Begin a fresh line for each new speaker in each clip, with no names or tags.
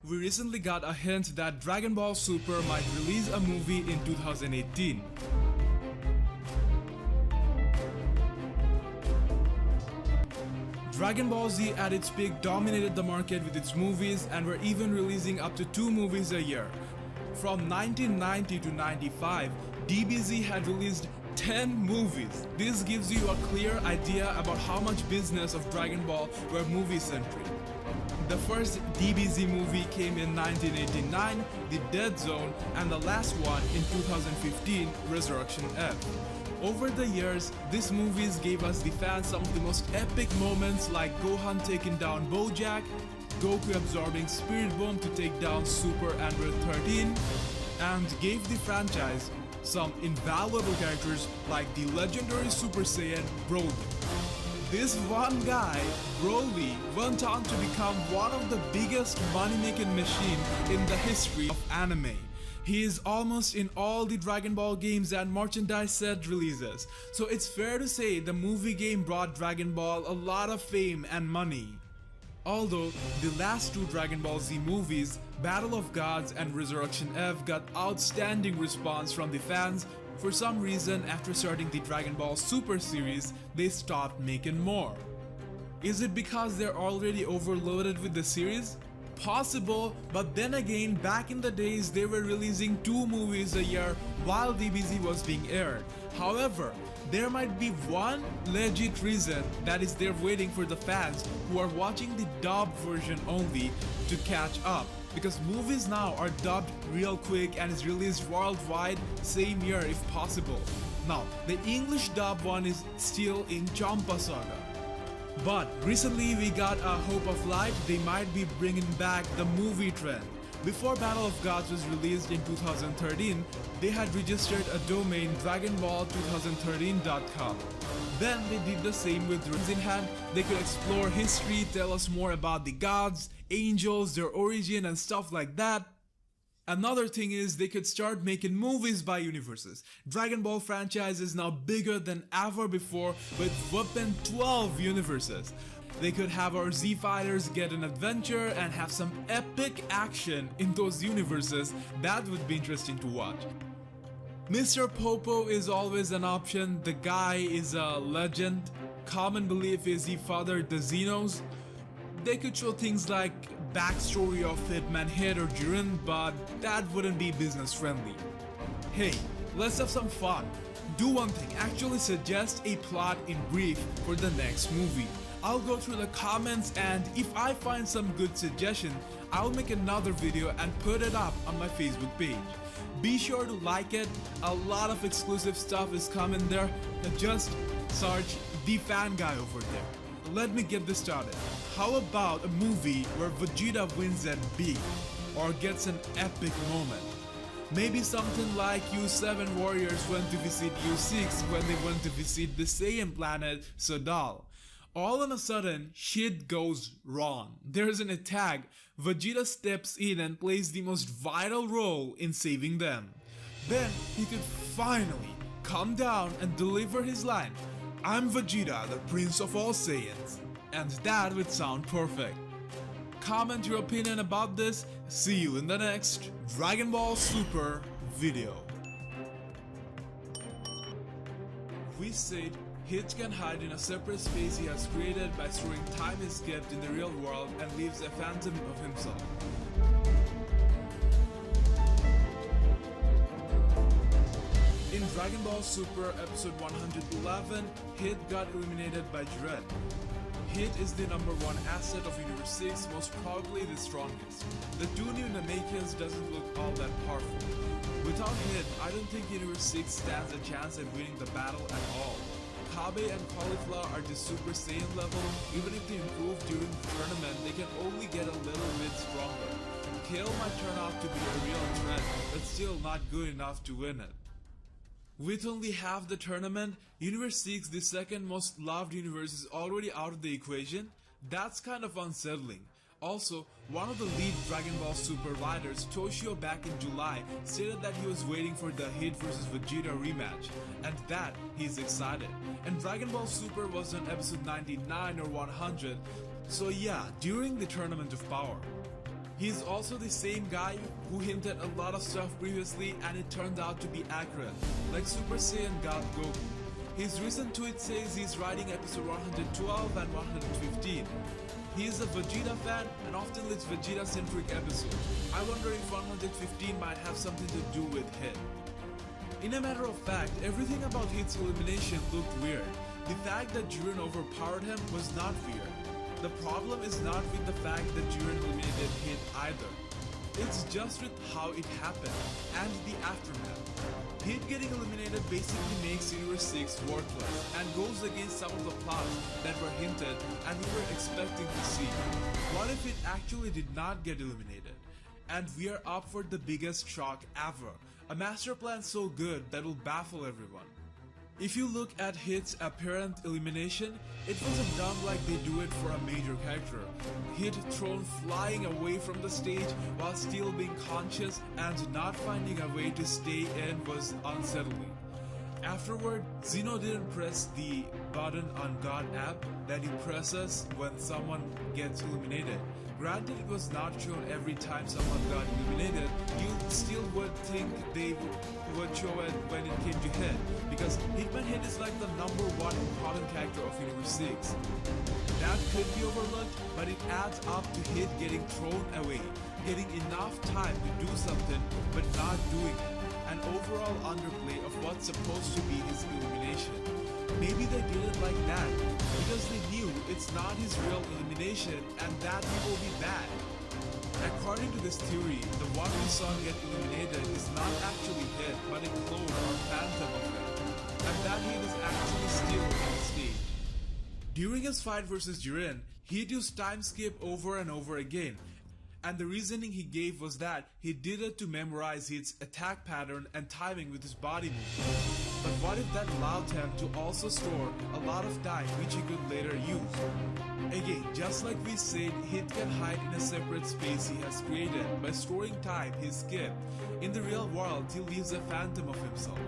We recently got a hint that Dragon Ball Super might release a movie in 2018. Dragon Ball Z at its peak dominated the market with its movies and were even releasing up to 2 movies a year. From 1990 to 95, DBZ had released 10 movies. This gives you a clear idea about how much business of Dragon Ball were movie-centric. The first DBZ movie came in 1989, The Dead Zone, and the last one in 2015, Resurrection F. Over the years, these movies gave us the fans some of the most epic moments like Gohan taking down Bojack, Goku absorbing Spirit Bomb to take down Super Android 13, and gave the franchise some invaluable characters like the legendary Super Saiyan Broly. This one guy, Broly, went on to become one of the biggest money-making machine in the history of anime. He is almost in all the Dragon Ball games and merchandise set releases, so it's fair to say the movie game brought Dragon Ball a lot of fame and money. Although the last 2 Dragon Ball Z movies, Battle of Gods and Resurrection F, got outstanding response from the fans, for some reason after starting the Dragon Ball Super series, they stopped making more. Is it because they're already overloaded with the series? Possible, but then again, back in the days they were releasing 2 movies a year while DBZ was being aired. However, there might be one legit reason, that is they're waiting for the fans who are watching the dubbed version only to catch up, because movies now are dubbed real quick and is released worldwide same year if possible. Now, the English dub one is still in Champa Saga. But recently we got a hope of light, they might be bringing back the movie trend. Before Battle of Gods was released in 2013, they had registered a domain dragonball2013.com. Then they did the same with Dreams in Hand. They could explore history, tell us more about the gods, angels, their origin and stuff like that. Another thing is they could start making movies by universes. Dragon Ball franchise is now bigger than ever before with whopping 12 universes. They could have our Z fighters get an adventure and have some epic action in those universes. That would be interesting to watch. Mr. Popo is always an option. The guy is a legend. Common belief is he fathered the Xenos. They could show things like backstory of Hitman Hit or Jiren, but that wouldn't be business friendly. Hey, let's have some fun. Do one thing, actually suggest a plot in brief for the next movie. I'll go through the comments and if I find some good suggestion, I'll make another video and put it up on my Facebook page. Be sure to like it, a lot of exclusive stuff is coming there, just search The Fan Guy over there. Let me get this started. How about a movie where Vegeta wins at big or gets an epic moment? Maybe something like U7 warriors went to visit U6 when they went to visit the Saiyan planet Sodal. All of a sudden, shit goes wrong. There's an attack, Vegeta steps in and plays the most vital role in saving them. Then he could finally come down and deliver his line, "I'm Vegeta, the Prince of all Saiyans." And that would sound perfect. Comment your opinion about this. See you in the next Dragon Ball Super video. We said Hit can hide in a separate space he has created by storing time escaped in the real world and leaves a phantom of himself. In Dragon Ball Super episode 111, Hit got eliminated by Jiren. Hit is the #1 asset of Universe 6, most probably the strongest. The 2 new Namekians doesn't look all that powerful. Without Hit, I don't think Universe 6 stands a chance at winning the battle at all. Kabe and Caulifla are the Super Saiyan level. Even if they improve during the tournament, they can only get a little bit stronger. Kale might turn out to be a real threat, but still not good enough to win it. With only half the tournament, Universe 6, the second most loved universe, is already out of the equation. That's kind of unsettling. Also, one of the lead Dragon Ball Super writers, Toshio, back in July, stated that he was waiting for the Hit vs Vegeta rematch, and that he's excited. And Dragon Ball Super was on episode 99 or 100, so yeah, during the Tournament of Power. He's also the same guy who hinted a lot of stuff previously and it turned out to be accurate, like Super Saiyan God Goku. His recent tweet says he's writing episode 112 and 115. He is a Vegeta fan and often leads Vegeta-centric episodes. I wonder if 115 might have something to do with Hit. In a matter of fact, everything about Hit's elimination looked weird. The fact that Jiren overpowered him was not weird. The problem is not with the fact that Jiren eliminated Hit either. It's just with how it happened and the aftermath. Hit getting eliminated basically makes Universe 6 worthless and goes against some of the plots that were hinted and we were expecting to see. What if it actually did not get eliminated? And we are up for the biggest shock ever. A master plan so good that will baffle everyone. If you look at Hit's apparent elimination, it wasn't done like they do it for a major character. Hit thrown flying away from the stage while still being conscious and not finding a way to stay in was unsettling. Afterward, Zeno didn't press the button on God app that he presses when someone gets eliminated. Granted, it was not shown every time someone got eliminated, you still would think they would show it when it came to Hit, because Hitman Hit is like the number one important character of Universe 6. That could be overlooked, but it adds up to Hit getting thrown away, getting enough time to do something but not doing it, an overall underplay of what's supposed to be his elimination. Maybe they did it like that because they knew it's not his real elimination and that he will be bad. According to this theory, the one we saw get eliminated is not actually Hit but a clone or phantom of it, and that Hit is actually still on stage. During his fight versus Jiren, Hit used time skip over and over again, and the reasoning he gave was that he did it to memorize Hit's attack pattern and timing with his body movement. But what if that allowed him to also store a lot of time which he could later use? Again, just like we said, Hit can hide in a separate space he has created by storing time he skipped. In the real world, he leaves a phantom of himself.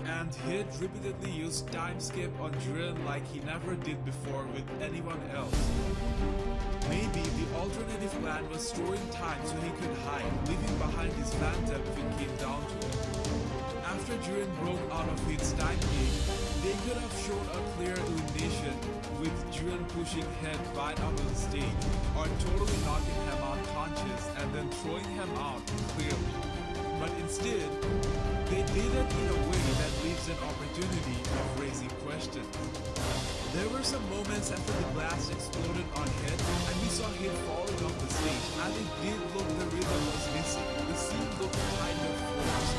And Hit repeatedly used time skip on Jiren like he never did before with anyone else. Maybe the alternative plan was storing time so he could hide, leaving behind his phantom if it came down to it. After Jiren broke out of Hit's time gate, they could have shown a clear elimination with Jiren pushing Hit right out of the stage, or totally knocking him unconscious and then throwing him out clearly. But instead, they did it in a way that leaves an opportunity of raising questions. There were some moments after the blast exploded on Hit and we saw Hit falling off the stage, and it did look the rhythm was missing. The scene looked kind of forced.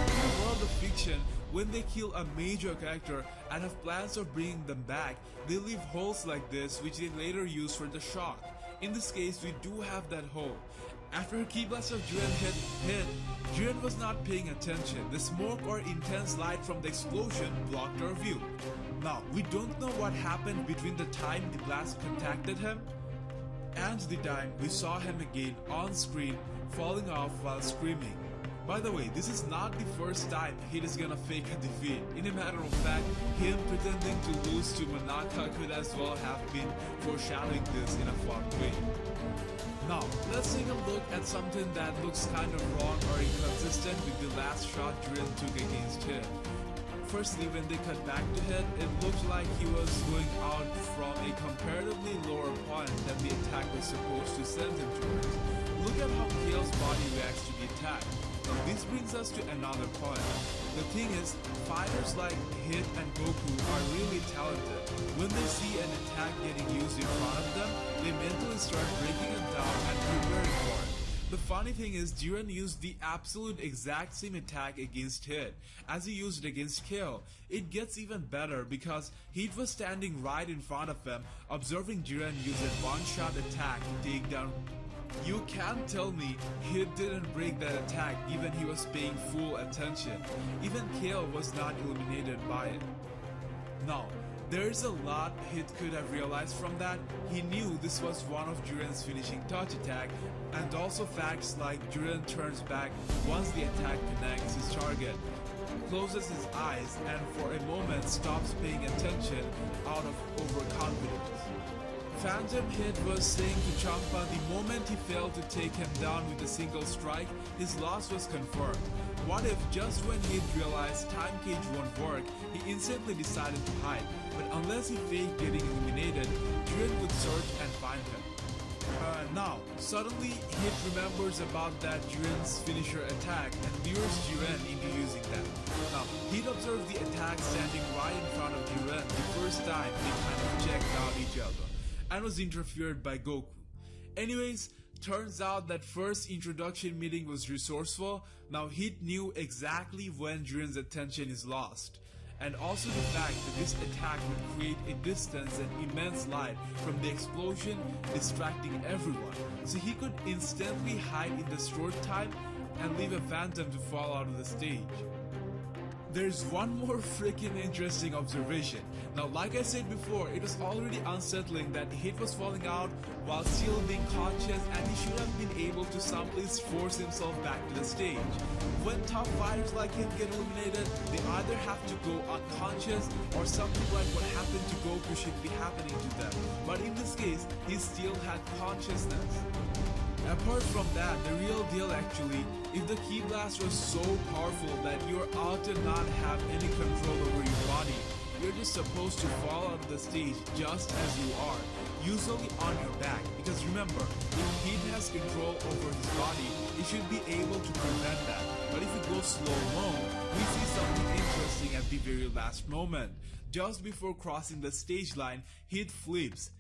In the world of fiction, when they kill a major character and have plans of bringing them back, they leave holes like this which they later use for the shock. In this case, we do have that hole. After her key blast of Jiren hit, Jiren was not paying attention. The smoke or intense light from the explosion blocked our view. Now, we don't know what happened between the time the blast contacted him and the time we saw him again on screen falling off while screaming. By the way, this is not the first time Hit is gonna fake a defeat. In a matter of fact, him pretending to lose to Monaka could as well have been foreshadowing this in a fun way. Now, let's take a look at something that looks kind of wrong or inconsistent with the last shot Jiren took against Hit. Firstly, when they cut back to Hit, it looked like he was going out from a comparatively lower point than the attack was supposed to send him towards. Look at how Kale's body reacts to the attack. Now this brings us to another point. The thing is, fighters like Hit and Goku are really talented. When they see an attack getting used in front of them, they mentally start breaking it down and preparing for it. The funny thing is, Jiren used the absolute exact same attack against Hit as he used it against Kale. It gets even better because Hit was standing right in front of him, observing Jiren use a one-shot attack to take down. You can't tell me Hit didn't break that attack given he was paying full attention. Even Kale was not eliminated by it. Now, there's a lot Hit could have realized from that. He knew this was one of Jiren's finishing touch attack, and also facts like Jiren turns back once the attack connects his target, closes his eyes, and for a moment stops paying attention out of overconfidence. Phantom Hit was saying to Champa the moment he failed to take him down with a single strike, his loss was confirmed. What if just when Hit realized Time Cage won't work, he instantly decided to hide, but unless he faked getting eliminated, Jiren would search and find him. Now, suddenly Hit remembers about that Jiren's finisher attack and lures Jiren into using that. Now, Hit observed the attack standing right in front of Jiren the first time they kind of checked out each other, and was interfered by Goku. Anyways, turns out that first introduction meeting was resourceful. Now Hit knew exactly when Jiren's attention is lost. And also the fact that this attack would create a distance and immense light from the explosion, distracting everyone. So he could instantly hide in the short time and leave a Phantom to fall out of the stage. There's one more freaking interesting observation. Now, like I said before, it was already unsettling that Hit was falling out while still being conscious, and he should have been able to someplace force himself back to the stage. When top fighters like him get eliminated, they either have to go unconscious or something like what happened to Goku should be happening to them. But in this case, he still had consciousness. Apart from that, the real deal actually, if the Ki Blast was so powerful that you're out to not have any control over your body, you're just supposed to fall out of the stage just as you are, usually on your back, because remember, if Hit has control over his body, he should be able to prevent that. But if it goes slow-mo, we see something interesting at the very last moment. Just before crossing the stage line, Hit flips.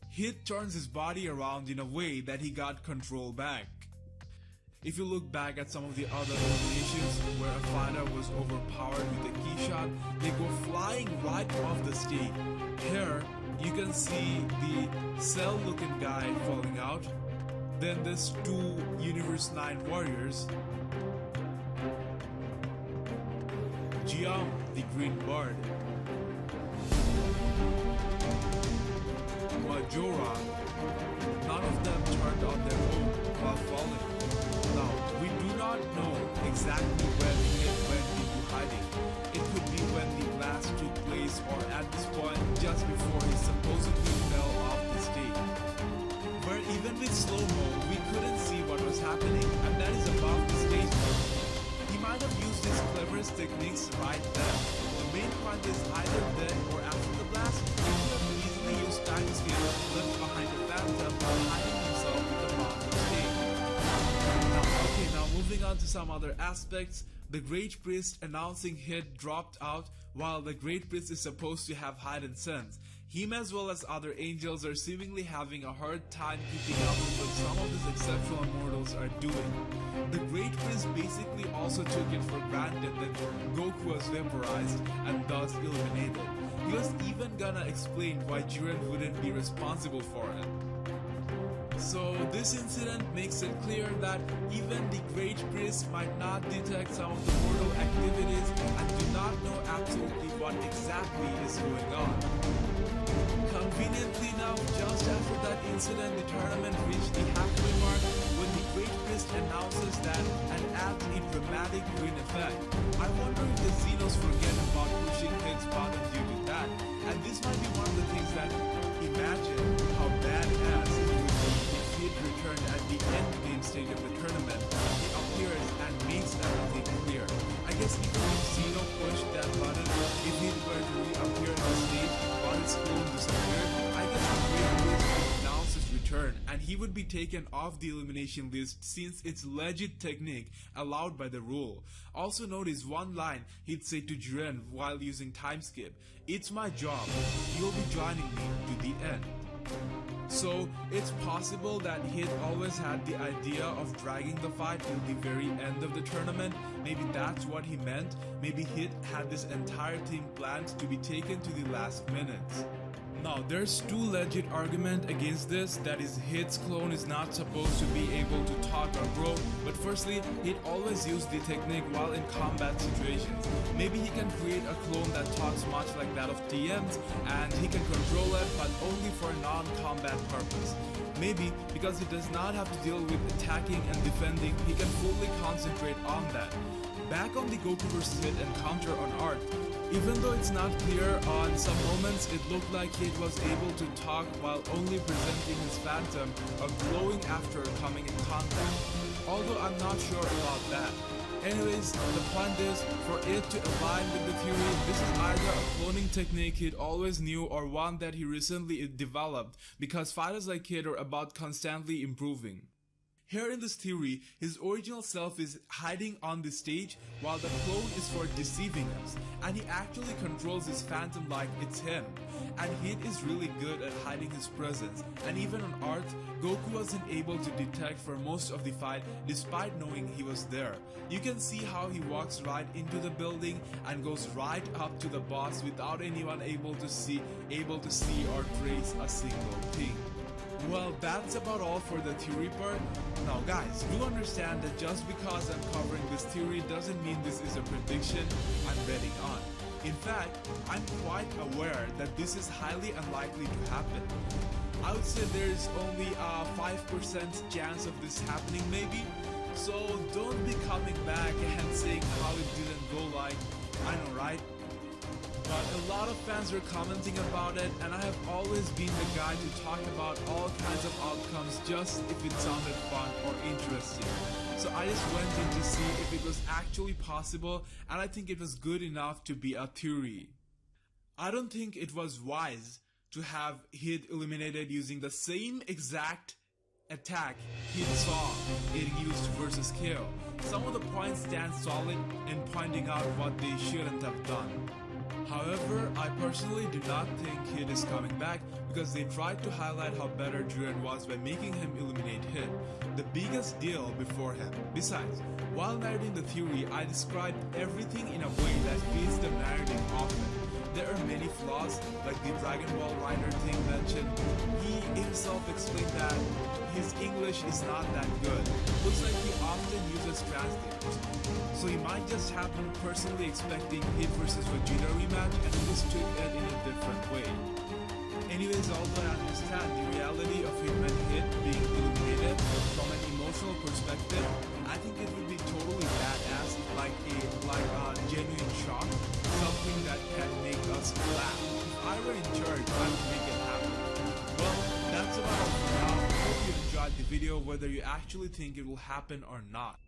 Hit turns his body around in a way that he got control back. If you look back at some of the other eliminations where a fighter was overpowered with a key shot, they go flying right off the stage. Here, you can see the Cell looking guy falling out. Then there's two Universe 9 warriors. Jiang, the green bird. Majora, none of them turned on their own while falling. Now, we do not know exactly when Hit went into hiding. It could be when the blast took place or at this point just before he supposedly fell off the stage. Where even with slow-mo, we couldn't see what was happening, and that is above the stage level. He might have used his cleverest techniques right then. The main point is either then or after the blast, he could have easily used time skip left behind the Phantom while hiding himself with the bomb on the stage. Now moving on to some other aspects, the Great Priest announcing Hit dropped out while the Great Priest is supposed to have heightened sense. Him as well as other angels are seemingly having a hard time keeping up with what some of these exceptional mortals are doing. The Great Priest basically also took it for granted that Goku was vaporized and thus eliminated. He was even gonna explain why Jiren wouldn't be responsible for it. So this incident makes it clear that even the Great Priest might not detect some of the mortal activities and do not know absolutely what exactly is going on. Conveniently now, just after that incident, the tournament reached the halfway mark when the Great Priest announces that and adds a dramatic green effect. I wonder if the Xenos forget about pushing Hit's button due to that, and this might be one of the things that imagine how badass it would be if Hit returned at the end game stage of the tournament. He appears and makes everything clear. I guess even if Xeno pushed that button, if Hit were to reappear on the stage while his clone disappeared, I guess the Great Priest would announce his return and he would be taken off the elimination list since it's legit technique allowed by the rule. Also notice one line he'd say to Jiren while using time skip: "It's my job, you'll be joining me to the end." So it's possible that Hit always had the idea of dragging the fight till the very end of the tournament. Maybe that's what he meant. Maybe Hit had this entire thing planned to be taken to the last minutes. Now, there's two legit arguments against this. That is, Hit's clone is not supposed to be able to talk or grow, but firstly, Hit always used the technique while in combat situations. Maybe he can create a clone that talks much like that of TM's, and he can control it, but only for a non-combat purpose. Maybe because he does not have to deal with attacking and defending, he can fully concentrate on that. Back on the Goku vs. Hit encounter on Earth, Even though it's not clear, on some moments it looked like Hit was able to talk while only presenting his phantom or glowing after coming in contact, although I'm not sure about that. Anyways, the point is, for it to align with the theory, this is either a cloning technique Hit always knew or one that he recently developed, because fighters like Hit are about constantly improving. Here in this theory, his original self is hiding on the stage while the clone is for deceiving us, and he actually controls his phantom like it's him. And Hit is really good at hiding his presence, and even on Earth, Goku wasn't able to detect for most of the fight despite knowing he was there. You can see how he walks right into the building and goes right up to the boss without anyone able to see or trace a single thing. Well, that's about all for the theory part. Now guys, do understand that just because I'm covering this theory doesn't mean this is a prediction I'm betting on. In fact, I'm quite aware that this is highly unlikely to happen. I would say there is only a 5% chance of this happening maybe, so don't be coming back and saying how it didn't go like, I know right? But a lot of fans were commenting about it, and I have always been the guy to talk about all kinds of outcomes just if it sounded fun or interesting. So I just went in to see if it was actually possible, and I think it was good enough to be a theory. I don't think it was wise to have Hit eliminated using the same exact attack Hit saw it used versus KO. Some of the points stand solid in pointing out what they shouldn't have done. However, I personally do not think Hit is coming back because they tried to highlight how better Jiren was by making him eliminate Hit, the biggest deal before him. Besides, while narrating the theory, I described everything in a way that fits the narrative often. There are many flaws, like the Dragon Ball Rider thing mentioned. He himself explained that his English is not that good. Looks like he often uses translators. So he might just have been personally expecting Hit versus Vegeta rematch and he just took it in a different way. Anyways, although I understand the reality of him and Hit being eliminated from an emotional perspective, I think it would be totally badass if like a genuine shock, something that can make us laugh. If I were in charge, I would make it happen. Well, that's about all for now. Hope you enjoyed the video, whether you actually think it will happen or not.